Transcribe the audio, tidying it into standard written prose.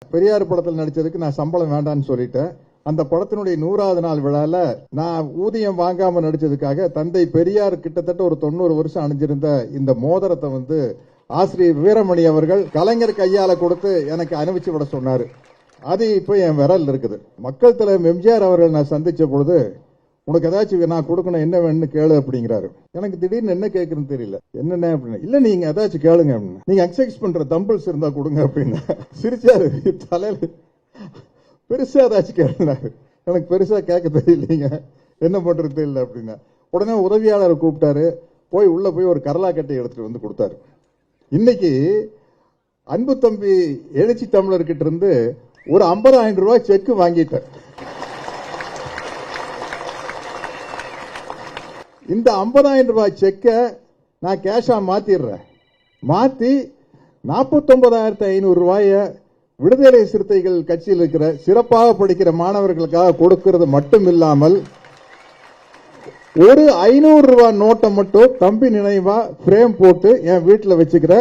பெரியார் படத்தில் நடிச்சதுக்கு நான் சம்பளம் வேண்டான்னு சொல்லிட்டேன். அந்த படத்தினுடைய 100வது நாள் விழால நான் ஊதியம் வாங்காம நடிச்சதுக்காக தந்தை பெரியார் கிட்டத்தட்ட ஒரு 90 வருஷம் அணிஞ்சிருந்த இந்த மோதிரத்தை ஆசிரியர் வீரமணி அவர்கள் கலைஞர் கையால கொடுத்து எனக்கு அனுப்பிச்சு விட சொன்னாரு. அது இப்ப என் விரல் இருக்குது. மக்கள் தலைவர் எம்ஜிஆர் அவர்கள் நான் சந்திச்ச பொழுது, உனக்கு ஏதாச்சும் நான் கொடுக்கணும், என்ன வேணும்னு கேளு அப்படிங்கிறாரு. எனக்கு திடீர்னு என்ன கேட்கறதுன்னு தெரியல. என்னென்ன அப்படின்னு, இல்ல நீங்க ஏதாச்சும் கேளுங்க அப்படின்னு. நீங்க எக்ஸசைஸ் பண்ற தம்பிள்ஸ் இருந்தா கொடுங்க அப்படின்னு சிரிச்சாரு. தலையில பெருசா ஏதாச்சும் கேளுனாரு. எனக்கு பெருசா கேட்க தெரியலீங்க, என்ன பண்றது தெரியல அப்படின்னா. உடனே உதவியாளரை கூப்பிட்டாரு. உள்ள போய் ஒரு கரலா கட்டை எடுத்துட்டு வந்து கொடுத்தாரு. இன்னைக்கு அன்பு தம்பி எழுச்சி தமிழர்கிட்ட இருந்து ஒரு 50,000 ரூபாய் செக் வாங்கிட்டார். இந்த 50,000 ரூபாய் செக்க நான் கேஷா மாத்திடுறேன். மாத்தி 49,500 ரூபாய விடுதலை சிறுத்தைகள் கட்சியில் இருக்கிற சிறப்பாக படிக்கிற மாணவர்களுக்காக கொடுக்கிறது மட்டும் இல்லாமல் ஒரு 500 ரூபாய் நோட்டை மட்டும் தம்பி நினைவா பிரேம் போட்டு என் வீட்டில் வச்சுக்கிற